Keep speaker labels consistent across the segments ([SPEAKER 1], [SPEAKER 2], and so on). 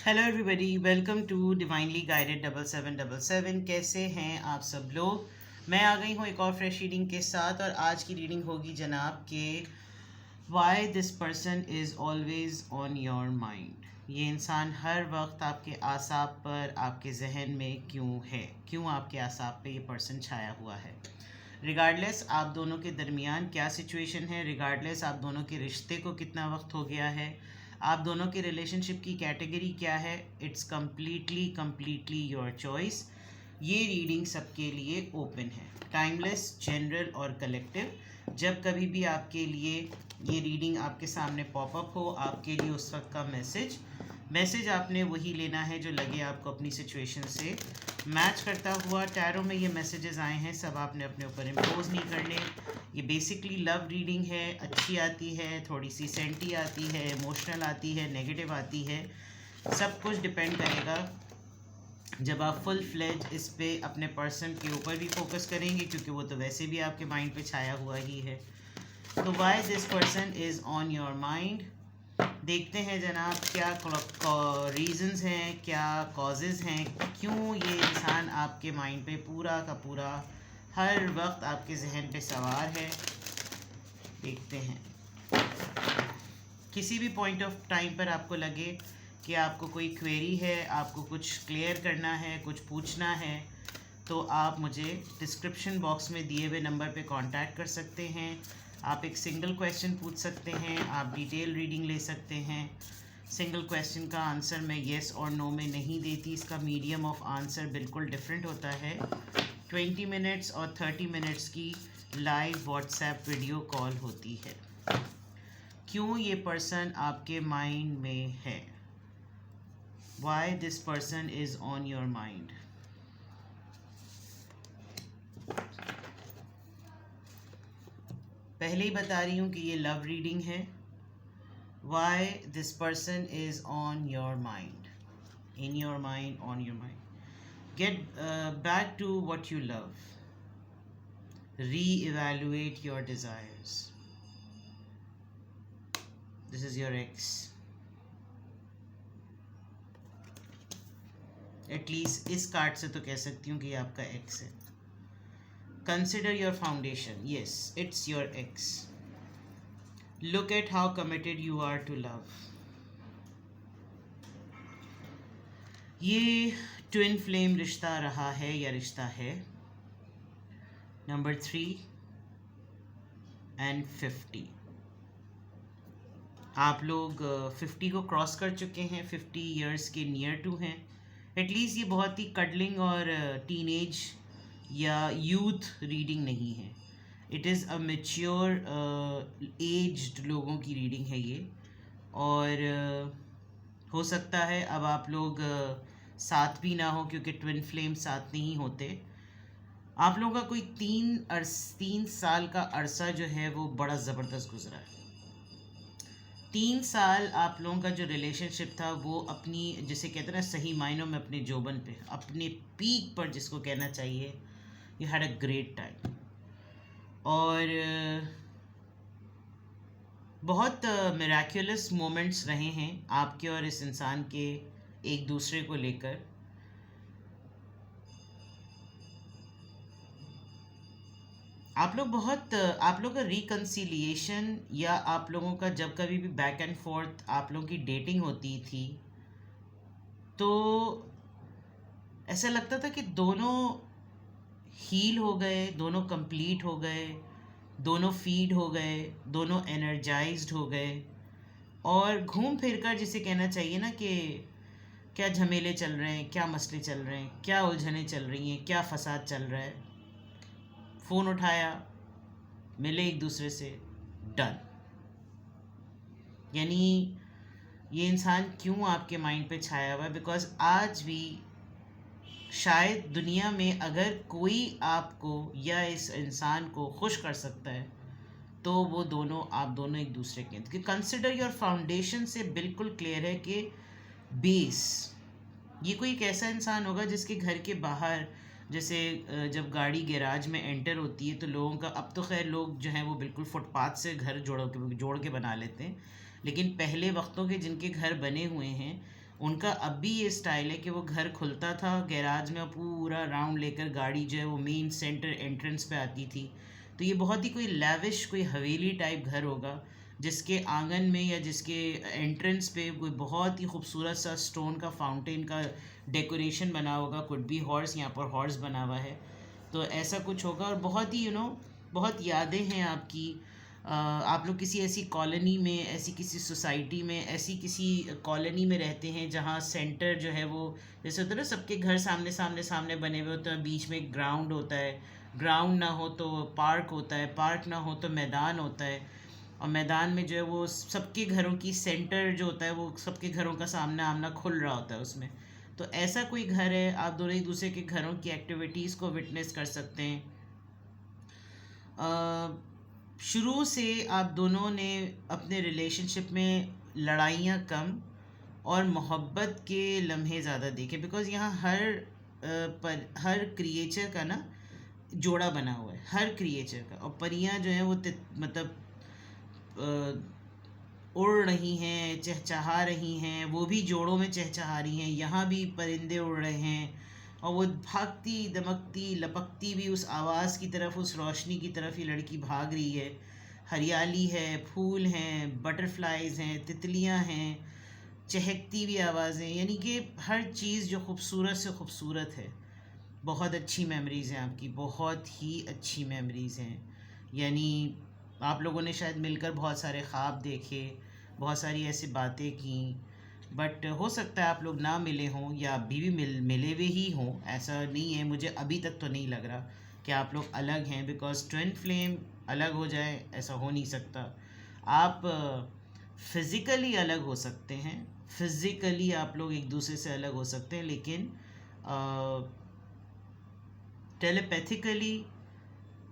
[SPEAKER 1] Hello everybody, welcome to divinely guided 7777। कैसे हैं आप सब लोग। मैं आ गई हूँ एक और फ्रेश रीडिंग के साथ, और आज की रीडिंग होगी जनाब के Y this person is always on your mind. ये इंसान हर वक्त आपके आसाब पर, आपके जहन में क्यों है, क्यों आपके आसाब पे ये पर्सन छाया हुआ है। रिगार्डलेस आप दोनों के दरमियान क्या सिचुएशन है, रिगार्डलेस आप दोनों के रिश्ते को कितना वक्त हो गया है, आप दोनों के रिलेशनशिप की कैटेगरी क्या है, it's completely completely your choice. ये रीडिंग सबके लिए ओपन है, टाइमलेस, जनरल और कलेक्टिव। जब कभी भी आपके लिए ये रीडिंग आपके सामने पॉपअप हो, आपके लिए उस वक्त का मैसेज आपने वही लेना है जो लगे आपको अपनी सिचुएशन से मैच करता हुआ। टैरो में ये मैसेजेस आए हैं, सब आपने अपने ऊपर इम्पोज नहीं करने। ये बेसिकली लव रीडिंग है, अच्छी आती है, थोड़ी सी सेंटी आती है, इमोशनल आती है, नेगेटिव आती है, सब कुछ डिपेंड करेगा जब आप फुल फ्लेज इस पे अपने पर्सन के ऊपर भी फोकस करेंगे, क्योंकि वो तो वैसे भी आपके माइंड पे छाया हुआ ही है। तो Y this person is on your mind, देखते हैं जनाब क्या रीजंस हैं, क्या कॉजेज़ हैं, क्यों ये इंसान आपके माइंड पे पूरा का पूरा हर वक्त आपके जहन पे सवार है। देखते हैं, किसी भी पॉइंट ऑफ टाइम पर आपको लगे कि आपको कोई क्वेरी है, आपको कुछ क्लियर करना है, कुछ पूछना है, तो आप मुझे डिस्क्रिप्शन बॉक्स में दिए हुए नंबर पे कांटेक्ट कर सकते हैं। आप एक सिंगल क्वेश्चन पूछ सकते हैं, आप डिटेल रीडिंग ले सकते हैं। सिंगल क्वेश्चन का आंसर मैं येस और नो में नहीं देती, इसका मीडियम ऑफ आंसर बिल्कुल डिफरेंट होता है। 20 मिनट्स और 30 मिनट्स की लाइव व्हाट्सएप वीडियो कॉल होती है। क्यों ये पर्सन आपके माइंड में है, why this person is on your mind. पहले ही बता रही हूँ कि ये लव रीडिंग है। Why this person is on your mind, in your mind, on your mind. Get back to what you love, re-evaluate your desires. This is your ex. At least इस card से तो कह सकती हूँ कि ये आपका एक्स है। Consider your foundation, yes it's your ex. Look at how committed you are to love. ये ट्विन फ्लेम रिश्ता रहा है या रिश्ता है। नंबर 3 एंड 50, आप लोग 50 को क्रॉस कर चुके हैं, 50 ईयर्स के नियर टू हैं। एटलीस्ट ये बहुत ही कडलिंग और टीनेज या यूथ रीडिंग नहीं है, it is a mature aged लोगों की रीडिंग है ये। और हो सकता है अब आप लोग साथ भी ना हो, क्योंकि ट्विन फ्लेम साथ नहीं होते। आप लोगों का कोई 3 साल का अरसा जो है वो बड़ा ज़बरदस्त गुजरा है। 3 साल आप लोगों का जो रिलेशनशिप था वो अपनी, जिसे कहते हैं ना सही मायनों में अपने जोबन पे, अपने पीक पर जिसको कहना चाहिए, you had a great time. और बहुत मिराक्युलस मोमेंट्स रहे हैं आपके और इस इंसान के एक दूसरे को लेकर। आप लोग का रिकन्सिलिएशन, या आप लोगों का जब कभी भी बैक एंड फोर्थ आप लोगों की डेटिंग होती थी, तो ऐसा लगता था कि दोनों हील हो गए, दोनों कंप्लीट हो गए, दोनों फीड हो गए, दोनों एनर्जाइज्ड हो गए। और घूम फिर कर जिसे कहना चाहिए ना कि क्या झमेले चल रहे हैं, क्या मसले चल रहे हैं, क्या उलझनें चल रही हैं, क्या फसाद चल रहा है, फ़ोन उठाया, मिले एक दूसरे से, डन। यानी ये इंसान क्यों आपके माइंड पे छाया हुआ है, बिकॉज आज भी शायद दुनिया में अगर कोई आपको या इस इंसान को खुश कर सकता है तो वो आप दोनों एक दूसरे के, क्योंकि कंसिडर योर फाउंडेशन से बिल्कुल क्लियर है कि बेस, ये कोई एक ऐसा इंसान होगा जिसके घर के बाहर, जैसे जब गाड़ी गैराज में एंटर होती है तो लोगों का, अब तो खैर लोग जो हैं वो बिल्कुल फुटपाथ से घर जोड़ के बना लेते हैं, लेकिन पहले वक्तों के जिनके घर बने हुए हैं उनका अब भी ये स्टाइल है कि वो घर खुलता था गैराज में, पूरा राउंड लेकर गाड़ी जो है वो मेन सेंटर एंट्रेंस पे आती थी। तो ये बहुत ही कोई लैविश, कोई हवेली टाइप घर होगा, जिसके आंगन में या जिसके एंट्रेंस पे कोई बहुत ही खूबसूरत सा स्टोन का फाउंटेन का डेकोरेशन बना होगा। कुड बी हॉर्स, यहाँ पर हॉर्स बना हुआ है, तो ऐसा कुछ होगा। और बहुत ही बहुत यादें हैं आपकी। आप लोग किसी ऐसी कॉलोनी में, ऐसी किसी सोसाइटी में, ऐसी किसी कॉलोनी में रहते हैं जहाँ सेंटर जो है वो, जैसे होता है ना सबके घर सामने सामने सामने बने हुए होते हैं, बीच में एक ग्राउंड होता है, ग्राउंड ना हो तो पार्क होता है, पार्क ना हो तो मैदान होता है, और मैदान में जो है वो सबके घरों की सेंटर जो होता है वो सबके घरों का सामना आमना खुल रहा होता है उसमें। तो ऐसा कोई घर है, आप दोनों एक दूसरे के घरों की एक्टिविटीज़ को विटनेस कर सकते हैं। शुरू से आप दोनों ने अपने रिलेशनशिप में लड़ाइयाँ कम और मोहब्बत के लम्हे ज़्यादा देखे, बिकॉज़ यहाँ हर क्रिएचर का ना जोड़ा बना हुआ है, हर क्रिएचर का। और परियाँ जो हैं वो मतलब उड़ रही हैं, चहचहा रही हैं, वो भी जोड़ों में चहचहा रही हैं, यहाँ भी परिंदे उड़ रहे हैं, और वो भागती दमकती लपकती भी उस आवाज़ की तरफ, उस रोशनी की तरफ ये लड़की भाग रही है। हरियाली है, फूल हैं, बटरफ्लाइज हैं, तितलियां हैं, चहकती भी आवाज़ें, यानी कि हर चीज़ जो खूबसूरत से खूबसूरत है। बहुत अच्छी मेमोरीज़ हैं आपकी, बहुत ही अच्छी मेमोरीज़ हैं। यानी आप लोगों ने शायद मिलकर बहुत सारे ख्वाब देखे, बहुत सारी ऐसी बातें की, बट हो सकता है आप लोग ना मिले हों या अभी भी मिले हुए ही हों। ऐसा नहीं है, मुझे अभी तक तो नहीं लग रहा कि आप लोग अलग हैं, बिकॉज ट्विन फ्लेम अलग हो जाए ऐसा हो नहीं सकता। आप फिज़िकली अलग हो सकते हैं, फिज़िकली आप लोग एक दूसरे से अलग हो सकते हैं, लेकिन telepathically,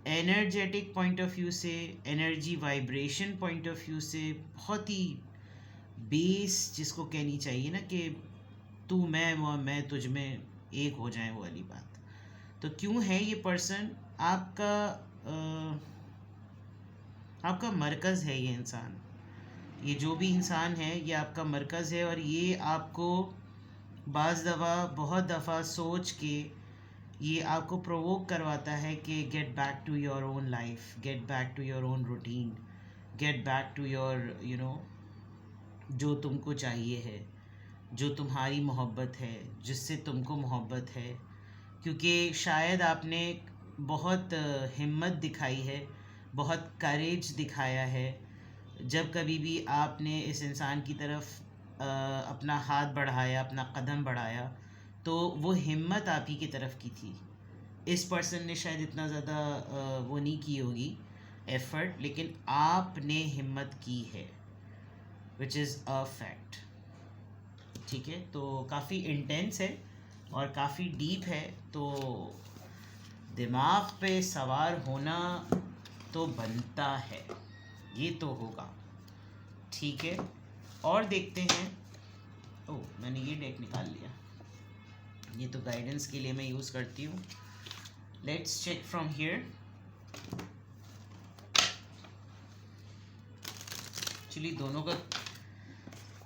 [SPEAKER 1] energetic point of view से, energy vibration point of view से बहुत ही बेस जिसको कहनी चाहिए ना कि तू मैं तुझ में एक हो जाए, वो वाली बात। तो क्यों है ये पर्सन आपका आपका मरकज़ है। ये इंसान, ये जो भी इंसान है ये आपका मरकज़ है, और ये आपको बहुत दफ़ा सोच के ये आपको प्रोवोक करवाता है कि get back to your own life, get back to your own routine, get back to your जो तुमको चाहिए है, जो तुम्हारी मोहब्बत है, जिससे तुमको मोहब्बत है। क्योंकि शायद आपने बहुत हिम्मत दिखाई है, बहुत करेज दिखाया है, जब कभी भी आपने इस इंसान की तरफ अपना हाथ बढ़ाया, अपना कदम बढ़ाया, तो वो हिम्मत आप ही की तरफ की थी। इस पर्सन ने शायद इतना ज़्यादा वो नहीं की होगी एफ़र्ट, लेकिन आपने हिम्मत की है, विच इज़ अ फैक्ट। ठीक है, तो काफ़ी इंटेंस है और काफ़ी डीप है, तो दिमाग पे सवार होना तो बनता है, ये तो होगा। ठीक है, और देखते हैं। ओह, मैंने ये डेक निकाल लिया, ये तो गाइडेंस के लिए मैं यूज़ करती हूँ। Let's check from here. Actually दोनों का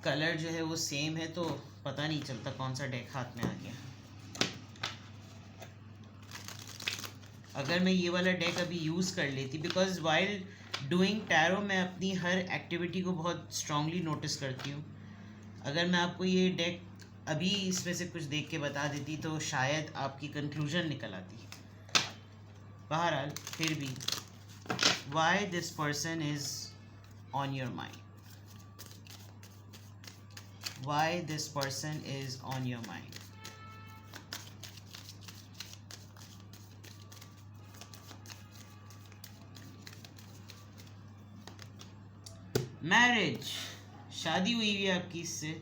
[SPEAKER 1] कलर जो है वो सेम है, तो पता नहीं चलता कौन सा डेक हाथ में आ गया। अगर मैं ये वाला डेक अभी यूज़ कर लेती, बिकॉज वाइल डूइंग टैरो मैं अपनी हर एक्टिविटी को बहुत स्ट्रांगली नोटिस करती हूँ। अगर मैं आपको ये डेक अभी इसमें से कुछ देख के बता देती तो शायद आपकी कंक्लूजन निकल आती। बहरहाल फिर भी, Y this person is on your mind, why this person is on your mind. Marriage, शादी हुई है आपकी इससे।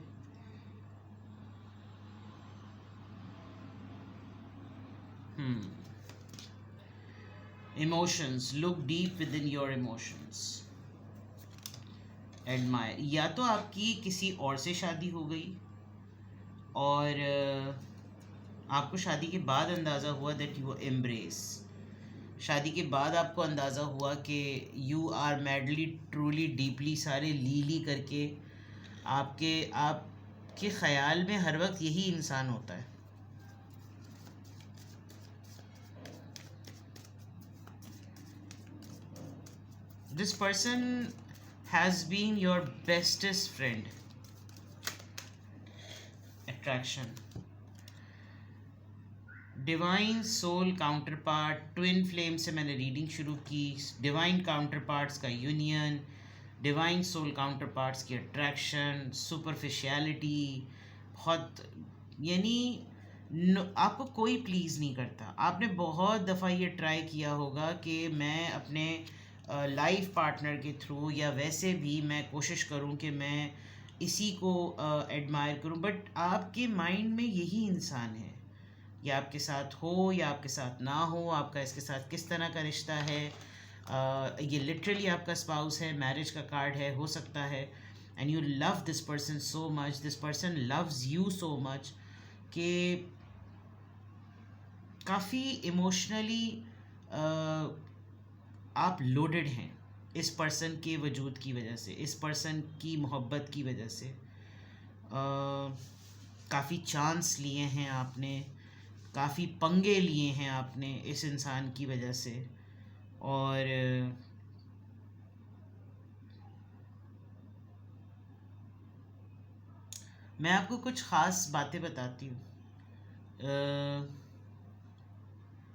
[SPEAKER 1] Emotions, look deep with in your emotions, admire. या तो आपकी किसी और से शादी हो गई और आपको शादी के बाद अंदाज़ा हुआ दैट यू एम्ब्रेस, शादी के बाद आपको अंदाज़ा हुआ कि you are madly truly deeply सारे ली करके आप के ख्याल में हर वक्त यही इंसान होता है। This person has been your bestest friend. Attraction, divine soul counterpart, twin flame से मैंने रीडिंग शुरू की। डिवाइन काउंटर पार्ट्स का union, divine soul counterparts की अट्रैक्शन, सुपरफिशियलिटी, बहुत यानी आपको कोई प्लीज़ नहीं करता। आपने बहुत दफ़ा ये ट्राई किया होगा कि मैं अपने लाइफ पार्टनर के थ्रू या वैसे भी मैं कोशिश करूं कि मैं इसी को एडमायर करूं, बट आपके माइंड में यही इंसान है। या आपके साथ हो या आपके साथ ना हो, आपका इसके साथ किस तरह का रिश्ता है, ये लिटरली आपका स्पाउस है, मैरिज का कार्ड है, हो सकता है। And you love this person so much, this person loves you so much कि काफ़ी इमोशनली आप लोडेड हैं इस पर्सन के वजूद की वजह से, इस पर्सन की मोहब्बत की वजह से। काफ़ी चांस लिए हैं आपने, काफ़ी पंगे लिए हैं आपने इस इंसान की वजह से। और मैं आपको कुछ ख़ास बातें बताती हूँ।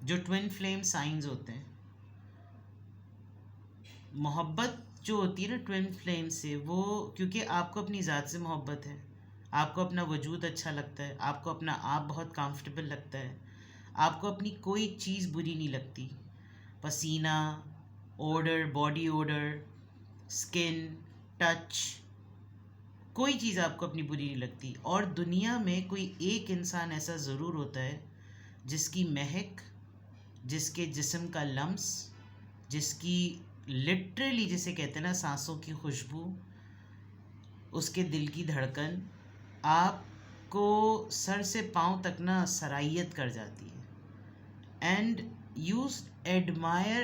[SPEAKER 1] जो ट्विन फ्लेम साइंस होते हैं, मोहब्बत जो होती है ना ट्विन फ्लेम से, वो क्योंकि आपको अपनी ज़ात से मोहब्बत है, आपको अपना वजूद अच्छा लगता है, आपको अपना आप बहुत कंफर्टेबल लगता है, आपको अपनी कोई चीज़ बुरी नहीं लगती। पसीना, odour, body odour, skin, touch, कोई चीज़ आपको अपनी बुरी नहीं लगती। और दुनिया में कोई एक इंसान ऐसा ज़रूर होता है जिसकी महक, जिसके जिस्म का लम्स, जिसकी लिटरली जिसे कहते हैं ना सांसों की खुशबू, उसके दिल की धड़कन आपको सर से पाँव तक ना सरायत कर जाती है। And you admire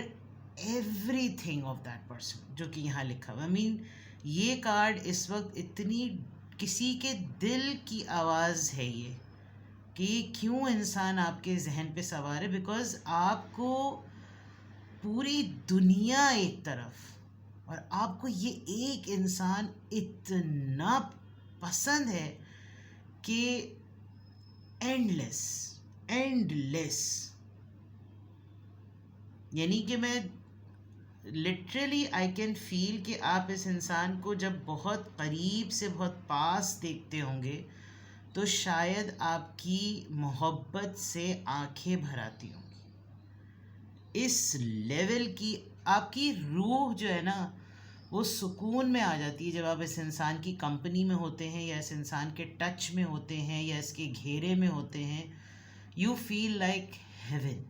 [SPEAKER 1] everything of that person, जो कि यहाँ लिखा हुआ। आई मीन ये कार्ड इस वक्त इतनी किसी के दिल की आवाज़ है ये कि क्यों इंसान आपके जहन पे सवार है, बिकॉज आपको पूरी दुनिया एक तरफ और आपको ये एक इंसान इतना पसंद है कि एंडलेस, एंडलेस। यानी कि मैं लिटरली आई कैन फील कि आप इस इंसान को जब बहुत करीब से, बहुत पास देखते होंगे तो शायद आपकी मोहब्बत से आंखें भर आती होंगी। इस लेवल की आपकी रूह जो है ना वो सुकून में आ जाती है जब आप इस इंसान की कंपनी में होते हैं या इस इंसान के टच में होते हैं या इसके घेरे में होते हैं। You feel like heaven.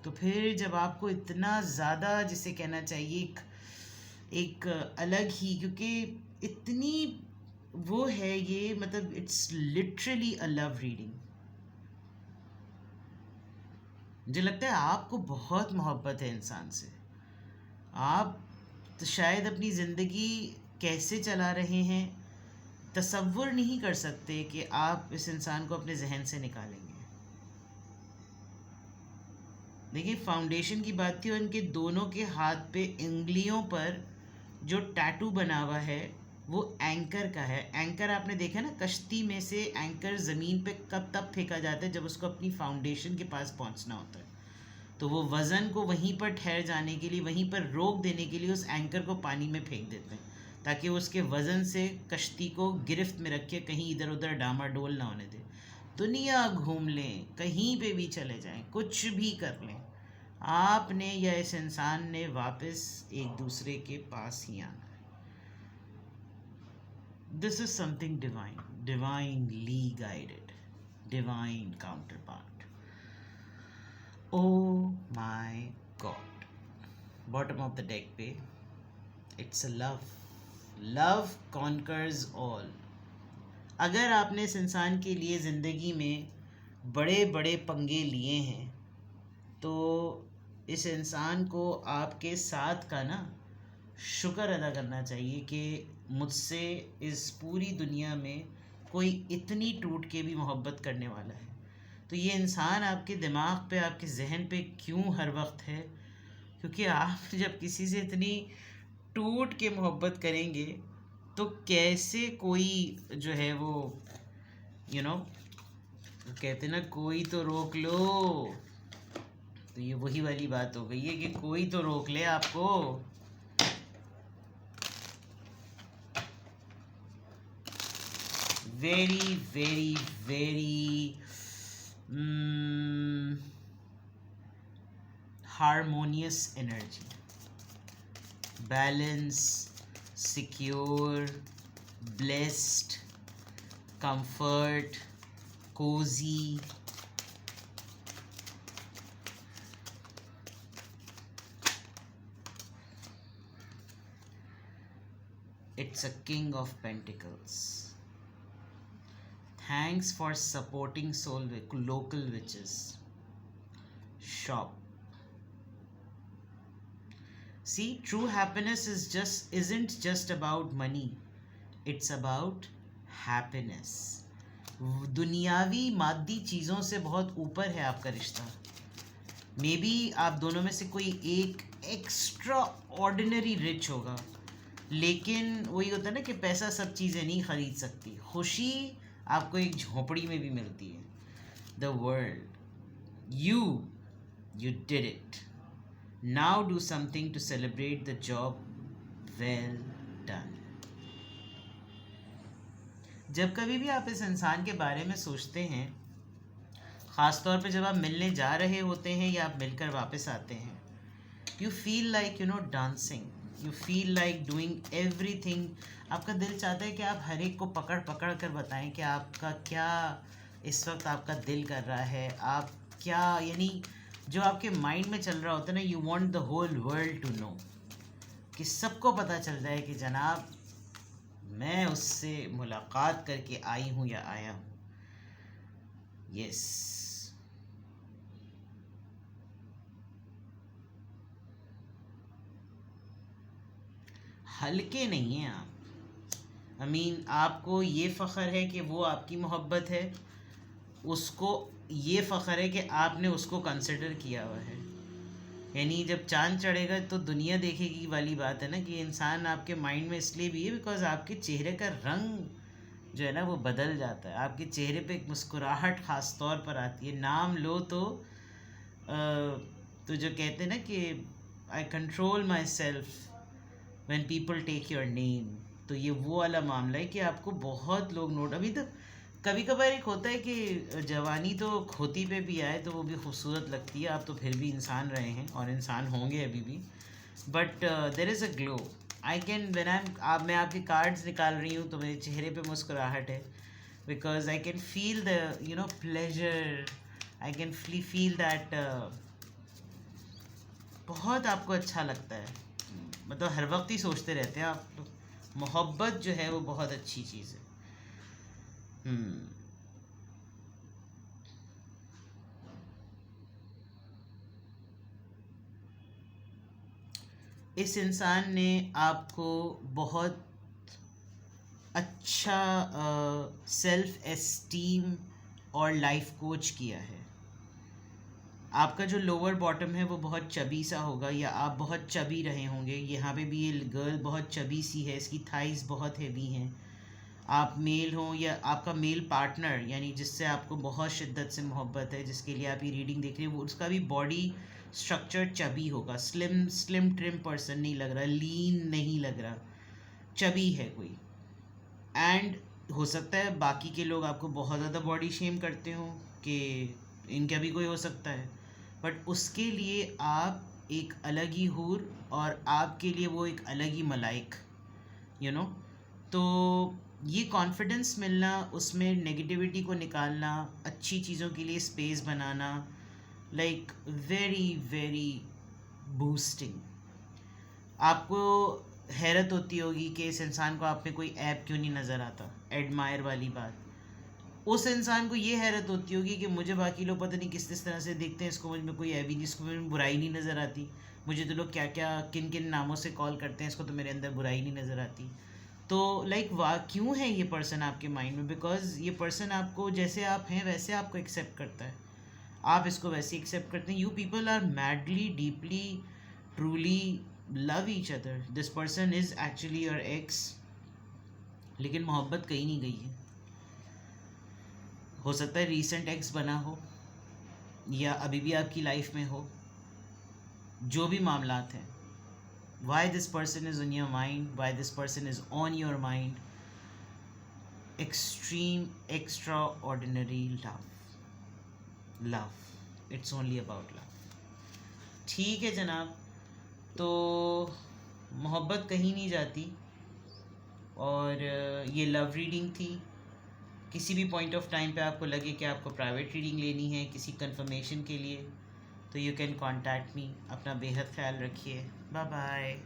[SPEAKER 1] तो फिर जब आपको इतना ज़्यादा, जिसे कहना चाहिए एक अलग ही, क्योंकि इतनी वो है ये, मतलब it's literally a love reading. मुझे लगता है आपको बहुत मोहब्बत है इंसान से। आप तो शायद अपनी ज़िंदगी कैसे चला रहे हैं तसव्वुर नहीं कर सकते कि आप इस इंसान को अपने जहन से निकालेंगे। देखिए, फाउंडेशन की बात थी और इनके दोनों के हाथ पे उंगलियों पर जो टैटू बना हुआ है वो एंकर का है। एंकर आपने देखा ना, कश्ती में से एंकर ज़मीन पे कब तब फेंका जाता है जब उसको अपनी फाउंडेशन के पास पहुंचना होता है। तो वो वज़न को वहीं पर ठहर जाने के लिए, वहीं पर रोक देने के लिए उस एंकर को पानी में फेंक देते हैं ताकि उसके वज़न से कश्ती को गिरफ्त में रखे, कहीं इधर उधर डामाडोल ना होने दे। दुनिया घूम लें, कहीं पे भी चले जाएं, कुछ भी कर लें, आपने या इस इंसान ने वापस एक दूसरे के पास ही आना है। This is something divine, divinely guided, divine counterpart. Oh my God, bottom of the deck पे it's a love, love conquers all. अगर आपने इस इंसान के लिए ज़िंदगी में बड़े बड़े पंगे लिए हैं तो इस इंसान को आपके साथ का ना शुक्र अदा करना चाहिए कि मुझसे इस पूरी दुनिया में कोई इतनी टूट के भी मोहब्बत करने वाला है। तो ये इंसान आपके दिमाग पे, आपके जहन पे क्यों हर वक्त है? क्योंकि आप जब किसी से इतनी टूट के मोहब्बत करेंगे तो कैसे कोई जो है वो कहते ना, कोई तो रोक लो। तो ये वही वाली बात हो गई है कि कोई तो रोक ले आपको। Very very very harmonious energy, balance, secure, blessed, comfort, cosy. It's a king of pentacles. Thanks for supporting local witches. Shop. See, true happiness isn't just about money. It's about happiness. दुनियावी मादी चीज़ों से बहुत ऊपर है आपका रिश्ता। May be आप दोनों में से कोई एक एक्स्ट्रा ऑर्डिनरी रिच होगा, लेकिन वही होता है ना कि पैसा सब चीज़ें नहीं खरीद सकती। खुशी आपको एक झोपड़ी में भी मिलती है। The world, you did it. Now do something to celebrate the job well done. जब कभी भी आप इस इंसान के बारे में सोचते हैं, ख़ास तौर पे जब आप मिलने जा रहे होते हैं या आप मिलकर वापस आते हैं, you feel like dancing, you feel like doing everything. आपका दिल चाहता है कि आप हर एक को पकड़ पकड़ कर बताएं कि आपका क्या इस वक्त आपका दिल कर रहा है, आप क्या, यानी जो आपके माइंड में चल रहा होता है ना, you want the whole world to know, कि सबको पता चल जाए कि जनाब मैं उससे मुलाकात करके आई हूँ या आया हूँ। यस, हल्के नहीं हैं आप। आपको ये फ़ख्र है कि वो आपकी मोहब्बत है, उसको ये फ़ख्र है कि आपने उसको कंसिडर किया हुआ है। यानी जब चांद चढ़ेगा तो दुनिया देखेगी वाली बात है ना, कि इंसान आपके माइंड में इसलिए भी है बिकॉज़ आपके चेहरे का रंग जो है ना वो बदल जाता है। आपके चेहरे पे एक मुस्कुराहट ख़ास तौर पर आती है। नाम लो तो जो कहते हैं ना कि I control myself when people take your name, तो ये वो वाला मामला है कि आपको बहुत लोग नोट। अभी तो कभी कभार एक होता है कि जवानी तो खोती पे भी आए तो वो भी खूबसूरत लगती है। आप तो फिर भी इंसान रहे हैं और इंसान होंगे अभी भी, but there is a glow. I can when मैं आपके कार्ड्स निकाल रही हूँ तो मेरे चेहरे पे मुस्कुराहट है, because I can feel the pleasure, I can feel that बहुत आपको अच्छा लगता है। मतलब हर वक्त ही सोचते रहते हैं आप लोग। मोहब्बत जो है वो बहुत अच्छी चीज़ है। इस इंसान ने आपको बहुत अच्छा सेल्फ एस्टीम और लाइफ कोच किया है। आपका जो लोअर बॉटम है वो बहुत चबी सा होगा, या आप बहुत चबी रहे होंगे। यहाँ पे भी ये गर्ल बहुत चबी सी है, इसकी थाइस बहुत हैवी हैं। आप मेल हो या आपका मेल पार्टनर, यानी जिससे आपको बहुत शिद्दत से मोहब्बत है, जिसके लिए आप ये रीडिंग देख रहे हो, वो उसका भी बॉडी स्ट्रक्चर चबी होगा। स्लिम ट्रिम पर्सन नहीं लग रहा, लीन नहीं लग रहा, चबी है कोई। एंड हो सकता है बाकी के लोग आपको बहुत ज़्यादा बॉडी शेम करते हो कि इनका भी कोई हो सकता है, बट उसके लिए आप एक अलग ही हूर और आपके लिए वो एक अलग ही मलाइक, तो ये कॉन्फिडेंस मिलना, उसमें नेगेटिविटी को निकालना, अच्छी चीज़ों के लिए स्पेस बनाना, लाइक वेरी वेरी बूस्टिंग। आपको हैरत होती होगी कि इस इंसान को आप में कोई ऐप क्यों नहीं नज़र आता, एडमायर वाली बात। उस इंसान को ये हैरत होती होगी कि मुझे बाकी लोग पता नहीं किस तरह से देखते हैं, इसको मुझ में कोई ऐप ही नहीं, इसको मुझ में बुराई नहीं नज़र आती, मुझे तो लोग क्या क्या किन किन नामों से कॉल करते हैं, इसको तो मेरे अंदर बुराई नहीं नज़र आती। तो क्यों है ये पर्सन आपके माइंड में? बिकॉज ये पर्सन आपको जैसे आप हैं वैसे आपको एक्सेप्ट करता है, आप इसको वैसे एक्सेप्ट करते हैं. You people are madly deeply truly love each other. This person is actually your ex, लेकिन मोहब्बत कहीं नहीं गई है. हो सकता है रीसेंट एक्स बना हो या अभी भी आपकी लाइफ में हो. जो भी मामलात हैं, why this person is in your mind, why this person is on your mind, extreme extraordinary love, it's only about love. ठीक है जनाब, तो मोहब्बत कहीं नहीं जाती और ये लव रीडिंग थी. किसी भी पॉइंट ऑफ टाइम पे आपको लगे कि आपको प्राइवेट रीडिंग लेनी है किसी कंफर्मेशन के लिए, तो यू कैन कॉन्टैक्ट मी. अपना बेहद ख्याल रखिए. Bye bye.